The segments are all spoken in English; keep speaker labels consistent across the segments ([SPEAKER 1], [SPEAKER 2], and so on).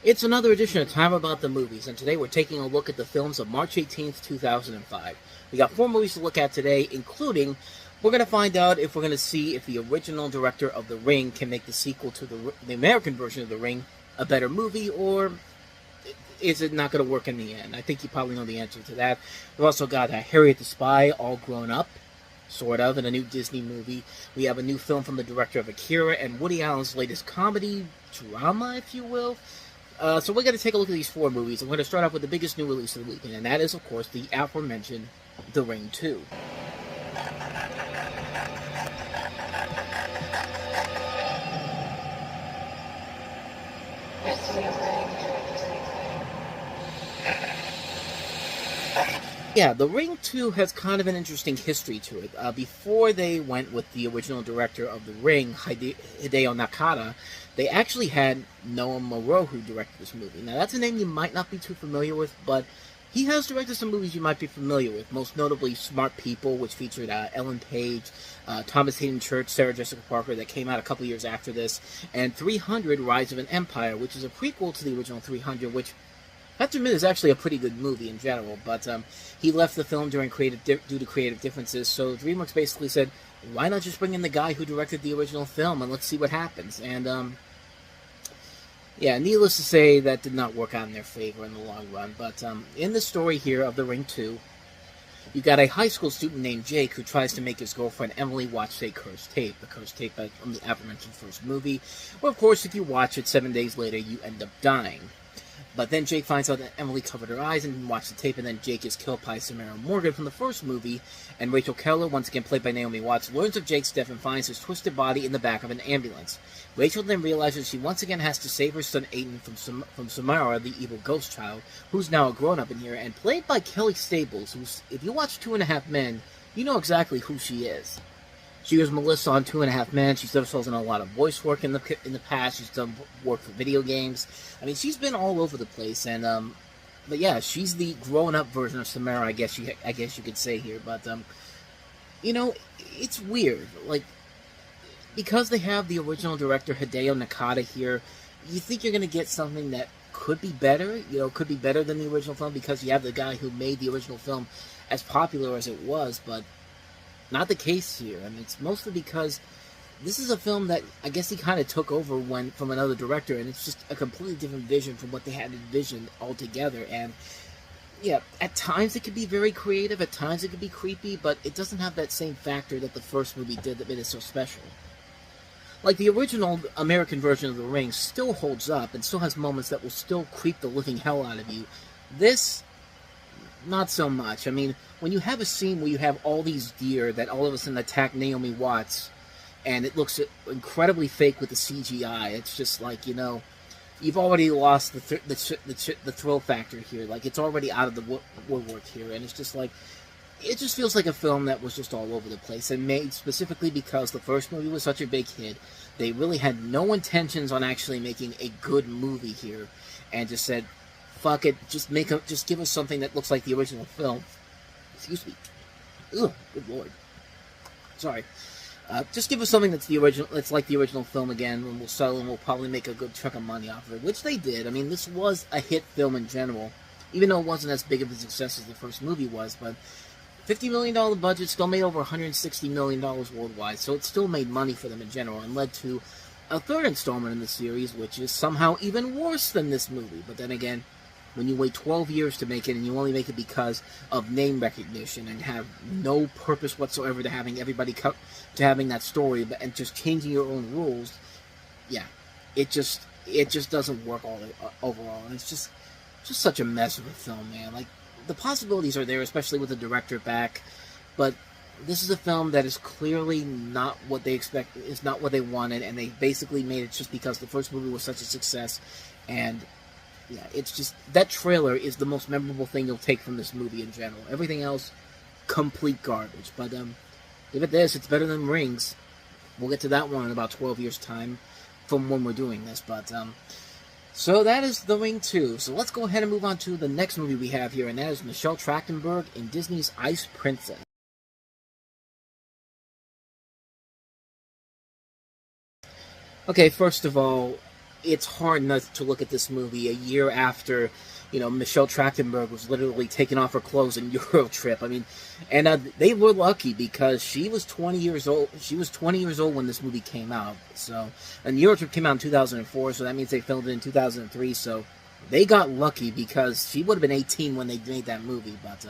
[SPEAKER 1] It's another edition of Time About the Movies, and today we're taking a look at the films of March 18th, 2005. We got 4 movies to look at today, including we're going to find out if we're going to see if the original director of The Ring can make the sequel to the American version of The Ring a better movie, or is it not going to work in the end? I think you probably know the answer to that. We've also got Harriet the Spy, all grown up, sort of, in a new Disney movie. We have a new film from the director of Akira and Woody Allen's latest comedy drama, if you will. So we're going to take a look at these 4 movies. I'm going to start off with the biggest new release of the weekend, and that is, of course, the aforementioned The Ring 2. Yeah, The Ring 2 has kind of an interesting history to it. Before they went with the original director of The Ring, Hideo Nakata, they actually had Noah Moreau who directed this movie. Now, that's a name you might not be too familiar with, but he has directed some movies you might be familiar with, most notably Smart People, which featured Ellen Page, Thomas Hayden Church, Sarah Jessica Parker, that came out a couple years after this, and 300, Rise of an Empire, which is a prequel to the original 300, which I have to admit, it's actually a pretty good movie in general, but he left the film due to creative differences, so DreamWorks basically said, why not just bring in the guy who directed the original film, and let's see what happens, and, yeah, needless to say, that did not work out in their favor in the long run, but in the story here of The Ring 2, you got a high school student named Jake who tries to make his girlfriend Emily watch a cursed tape, the cursed tape from the aforementioned first movie, where, of course, if you watch it 7 days later, you end up dying. But then Jake finds out that Emily covered her eyes and didn't watch the tape, and then Jake is killed by Samara Morgan from the first movie, and Rachel Keller, once again played by Naomi Watts, learns of Jake's death and finds his twisted body in the back of an ambulance. Rachel then realizes she once again has to save her son Aiden from Samara, the evil ghost child, who's now a grown-up in here, and played by Kelly Stables, who's, if you watch 2.5 Men, you know exactly who she is. She was Melissa on 2.5 Men. She's also done a lot of voice work in the past. She's done work for video games. I mean, she's been all over the place. And but yeah, she's the grown-up version of Samara, I guess you could say here. But you know, it's weird. Like, because they have the original director Hideo Nakata here, you think you're gonna get something that could be better. You know, could be better than the original film because you have the guy who made the original film as popular as it was, but not the case here. I mean, it's mostly because this is a film that I guess he kind of took over from another director, and it's just a completely different vision from what they had envisioned altogether. And yeah, at times it could be very creative, at times it could be creepy, but it doesn't have that same factor that the first movie did that made it so special. Like, the original American version of The Ring still holds up and still has moments that will still creep the living hell out of you. This, not so much. I mean, when you have a scene where you have all these deer that all of a sudden attack Naomi Watts, and it looks incredibly fake with the CGI, it's just like, you know, you've already lost the thrill factor here. Like, it's already out of the woodwork here, and it's just like, it just feels like a film that was just all over the place, and made specifically because the first movie was such a big hit. They really had no intentions on actually making a good movie here, and just said, fuck it, just give us something that looks like the original film. Excuse me. Ugh, good lord. Sorry. Just give us something that's like the original film again, and we'll sell, and we'll probably make a good chunk of money off of it, which they did. I mean, this was a hit film in general, even though it wasn't as big of a success as the first movie was, but $50 million budget still made over $160 million worldwide, so it still made money for them in general, and led to a third installment in the series, which is somehow even worse than this movie. But then again, when you wait 12 years to make it, and you only make it because of name recognition, and have no purpose whatsoever to having everybody to having that story, and just changing your own rules, yeah, it just doesn't work overall, and it's just such a mess of a film, man. Like, the possibilities are there, especially with the director back, but this is a film that is clearly not what they expect, is not what they wanted, and they basically made it just because the first movie was such a success. And yeah, it's just, that trailer is the most memorable thing you'll take from this movie in general. Everything else, complete garbage. But give it this, it's better than Rings. We'll get to that one in about 12 years' time from when we're doing this. But so that is The Ring 2. So let's go ahead and move on to the next movie we have here, and that is Michelle Trachtenberg in Disney's Ice Princess. Okay, first of all, it's hard not to look at this movie a year after, Michelle Trachtenberg was literally taking off her clothes in Euro Trip. I mean, and they were lucky because she was 20 years old. She was 20 years old when this movie came out. So, and Euro Trip came out in 2004, so that means they filmed it in 2003. So, they got lucky because she would have been 18 when they made that movie. But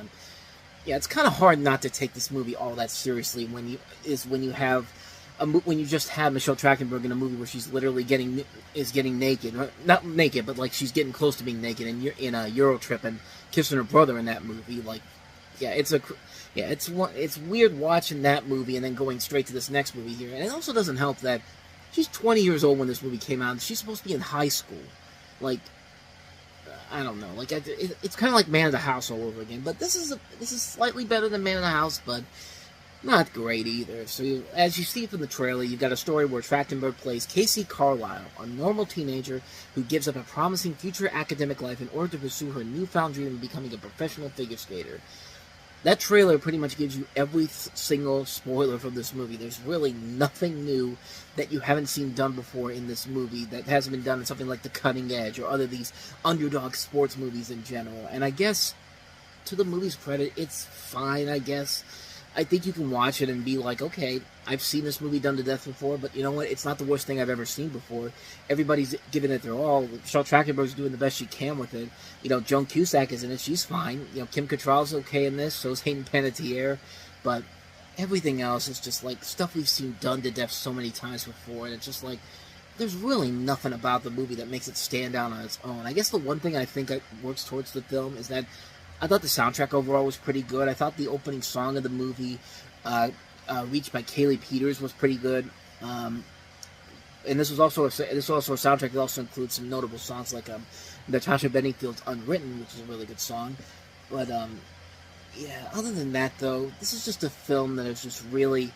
[SPEAKER 1] yeah, it's kind of hard not to take this movie all that seriously when you have when you just have Michelle Trachtenberg in a movie where she's literally getting naked, not naked, but like she's getting close to being naked in a Euro Trip and kissing her brother in that movie. Like, yeah, it's weird watching that movie and then going straight to this next movie here. And it also doesn't help that she's 20 years old when this movie came out. And she's supposed to be in high school. Like, I don't know. Like, it's kind of like Man of the House all over again. But this is slightly better than Man of the House, but not great either. So, as you see from the trailer, you've got a story where Trachtenberg plays Casey Carlisle, a normal teenager who gives up a promising future academic life in order to pursue her newfound dream of becoming a professional figure skater. That trailer pretty much gives you every single spoiler from this movie. There's really nothing new that you haven't seen done before in this movie that hasn't been done in something like The Cutting Edge or other these underdog sports movies in general. And I guess, to the movie's credit, it's fine, I guess. I think you can watch it and be like, okay, I've seen this movie done to death before, but you know what? It's not the worst thing I've ever seen before. Everybody's giving it their all. Michelle Trachtenberg's doing the best she can with it. Joan Cusack is in it. She's fine. Kim Cattrall's okay in this. So is Hayden Panettiere. But everything else is just like stuff we've seen done to death so many times before. And it's just like, there's really nothing about the movie that makes it stand out on its own. I guess the one thing I think that works towards the film is that I thought the soundtrack overall was pretty good. I thought the opening song of the movie, Reached by Kaylee Peters, was pretty good. And this was also a soundtrack that also includes some notable songs like Natasha Bedingfield's Unwritten, which is a really good song. But yeah, other than that though, this is just a film that is just really,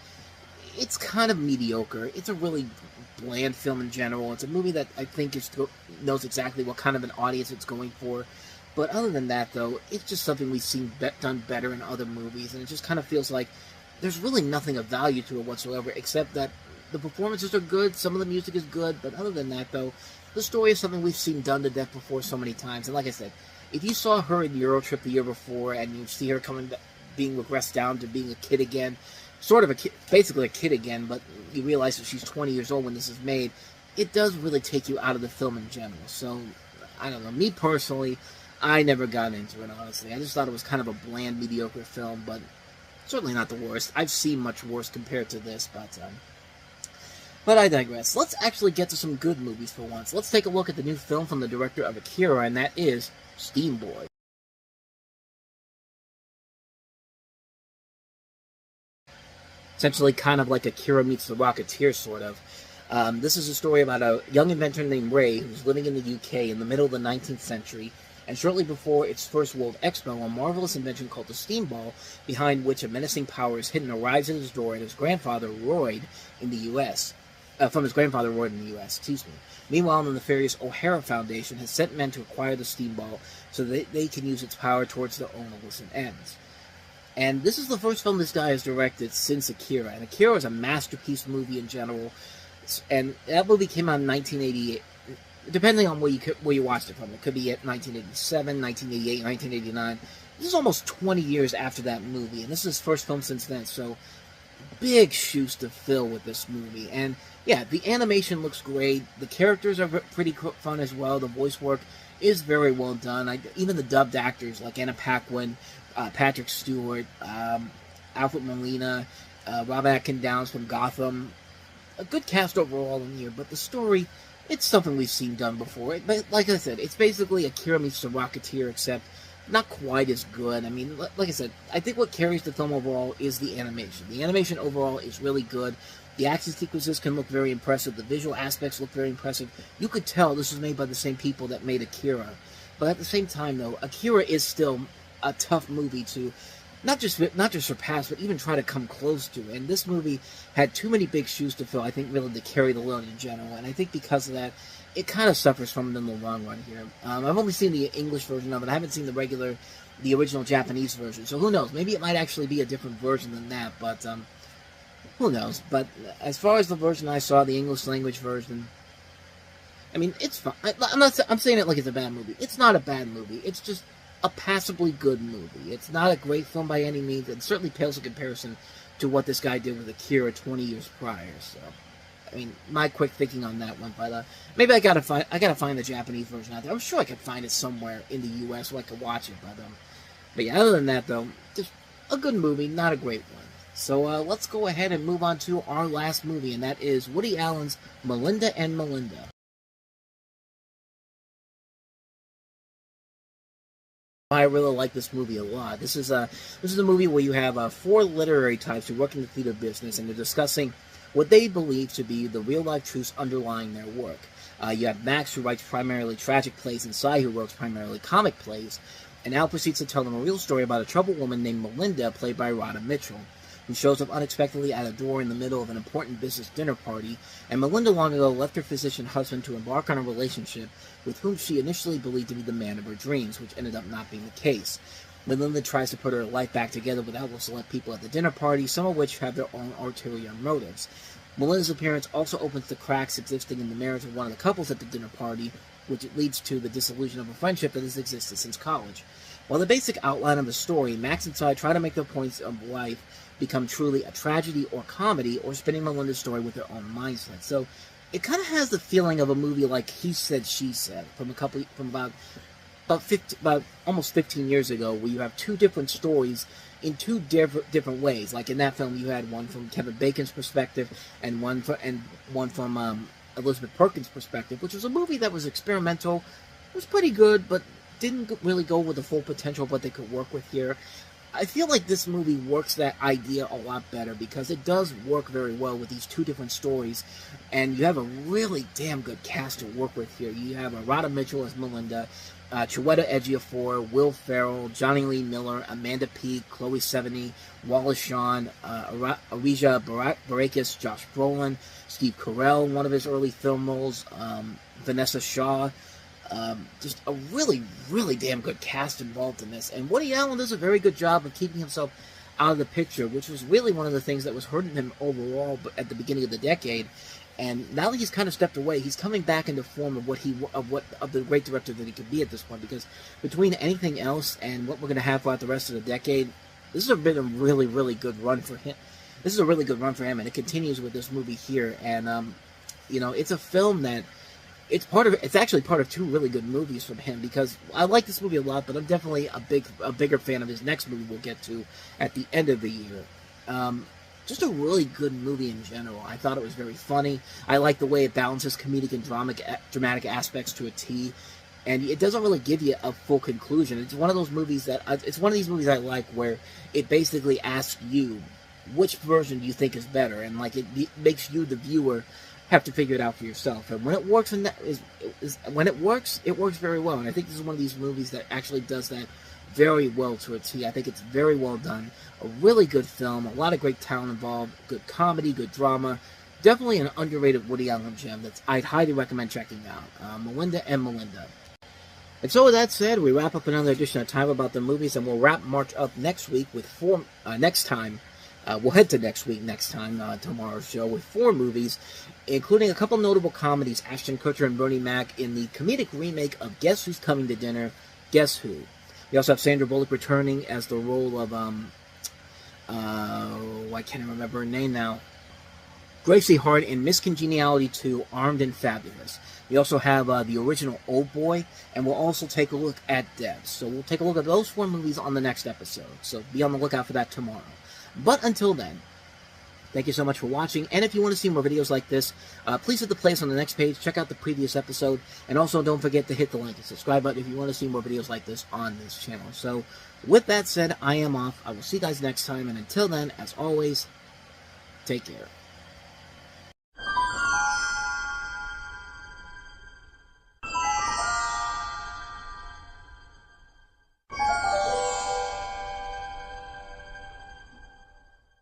[SPEAKER 1] it's kind of mediocre. It's a really bland film in general. It's a movie that I think knows exactly what kind of an audience it's going for. But other than that, though, it's just something we've seen done better in other movies, and it just kind of feels like there's really nothing of value to it whatsoever, except that the performances are good, some of the music is good, but other than that, though, the story is something we've seen done to death before so many times. And like I said, if you saw her in Euro Trip the year before, and you see her being regressed down to being a kid again, sort of a kid, basically a kid again, but you realize that she's 20 years old when this is made, it does really take you out of the film in general. So, I don't know, me personally, I never got into it, honestly. I just thought it was kind of a bland, mediocre film, but certainly not the worst. I've seen much worse compared to this, but I digress. Let's actually get to some good movies for once. Let's take a look at the new film from the director of Akira, and that is Steam Boy. Essentially kind of like Akira meets The Rocketeer, sort of. This is a story about a young inventor named Ray who's living in the UK in the middle of the 19th century, and shortly before its first World Expo, a marvelous invention called the steam ball, behind which a menacing power is hidden, arrives at his door from his grandfather Royd in the U.S. Meanwhile, the nefarious O'Hara Foundation has sent men to acquire the steam ball so that they can use its power towards their own illicit ends. And this is the first film this guy has directed since Akira, and Akira is a masterpiece movie in general, and that movie came out in 1988. Depending on where you watched it from. It could be at 1987, 1988, 1989. This is almost 20 years after that movie, and this is his first film since then, so big shoes to fill with this movie. And yeah, the animation looks great, the characters are pretty fun as well, the voice work is very well done. Even the dubbed actors like Anna Paquin, Patrick Stewart, Alfred Molina, Rob Atkin Downs from Gotham, a good cast overall in here, but the story, it's something we've seen done before. But like I said, it's basically Akira meets The Rocketeer, except not quite as good. I mean, like I said, I think what carries the film overall is the animation. The animation overall is really good. The action sequences can look very impressive. The visual aspects look very impressive. You could tell this was made by the same people that made Akira. But at the same time, though, Akira is still a tough movie to not just surpass, but even try to come close to. And this movie had too many big shoes to fill, I think, really to carry the load in general. And I think because of that, it kind of suffers from it in the long run here. I've only seen the English version of it. I haven't seen the original Japanese version. So who knows? Maybe it might actually be a different version than that. But who knows? But as far as the version I saw, the English language version, I mean, it's fine. I'm saying it like it's a bad movie. It's not a bad movie. It's just a passably good movie. It's not a great film by any means. It certainly pales in comparison to what this guy did with Akira 20 years prior. So, I mean, my quick thinking on that one. But maybe I gotta find the Japanese version out there. I'm sure I could find it somewhere in the U.S. so I could watch it. But yeah, other than that though, just a good movie, not a great one. So let's go ahead and move on to our last movie, and that is Woody Allen's Melinda and Melinda. I really like this movie a lot. This is a movie where you have four literary types who work in the theater business, and they're discussing what they believe to be the real-life truths underlying their work. You have Max, who writes primarily tragic plays, and Cy, who writes primarily comic plays, and Al proceeds to tell them a real story about a troubled woman named Melinda, played by Rhoda Mitchell, who shows up unexpectedly at a door in the middle of an important business dinner party, and Melinda long ago left her physician husband to embark on a relationship with whom she initially believed to be the man of her dreams, which ended up not being the case. Melinda tries to put her life back together with outlaw select people at the dinner party, some of which have their own ulterior motives. Melinda's appearance also opens the cracks existing in the marriage of one of the couples at the dinner party, which leads to the dissolution of a friendship that has existed since college. While the basic outline of the story, Max and Cy try to make their points of life become truly a tragedy or comedy, or spinning Melinda's story with their own mindset. So it kind of has the feeling of a movie like He Said, She Said from about almost 15 years ago, where you have two different stories in two different ways. Like in that film, you had one from Kevin Bacon's perspective and one from Elizabeth Perkins' perspective, which was a movie that was experimental. It was pretty good, but didn't really go with the full potential of what they could work with here. I feel like this movie works that idea a lot better because it does work very well with these two different stories, and you have a really damn good cast to work with here. You have Rhoda Mitchell as Melinda, Chiwetel Ejiofor, Will Ferrell, Johnny Lee Miller, Amanda Peet, Chloe Sevigny, Wallace Shawn, Arija Barakis, Josh Brolin, Steve Carell, one of his early film roles, Vanessa Shaw. Just a really, really damn good cast involved in this. And Woody Allen does a very good job of keeping himself out of the picture, which was really one of the things that was hurting him overall at the beginning of the decade. And now that he's kind of stepped away, he's coming back into form of the great director that he could be at this point. Because between anything else and what we're going to have throughout the rest of the decade, this has been a really, really good run for him. This is a really good run for him, and it continues with this movie here. And it's a film that it's actually part of two really good movies from him, because I like this movie a lot, but I'm definitely a bigger fan of his next movie we'll get to at the end of the year. Just a really good movie in general. I thought it was very funny. I like the way it balances comedic and dramatic aspects to a T, and it doesn't really give you a full conclusion. It's one of those movies it's one of these movies I like where it basically asks you which version do you think is better, and like it makes you, the viewer, have to figure it out for yourself. And when it works, it works very well. And I think this is one of these movies that actually does that very well to a T. I think it's very well done. A really good film, a lot of great talent involved, good comedy, good drama. Definitely an underrated Woody Allen gem that I'd highly recommend checking out. Melinda and Melinda. And so with that said, we wrap up another edition of Time About the Movies, and we'll wrap March up next week with we'll head to next time, tomorrow's show, with 4 movies, including a couple notable comedies, Ashton Kutcher and Bernie Mac in the comedic remake of Guess Who's Coming to Dinner, Guess Who. We also have Sandra Bullock returning as the role of, I can't remember her name now, Gracie Hart in Miss Congeniality 2, Armed and Fabulous. We also have the original Old Boy, and we'll also take a look at Debs. So we'll take a look at those 4 movies on the next episode, so be on the lookout for that tomorrow. But until then, thank you so much for watching, and if you want to see more videos like this, please hit the playlist on the next page, check out the previous episode, and also don't forget to hit the like and subscribe button if you want to see more videos like this on this channel. So, with that said, I am off. I will see you guys next time, and until then, as always, take care.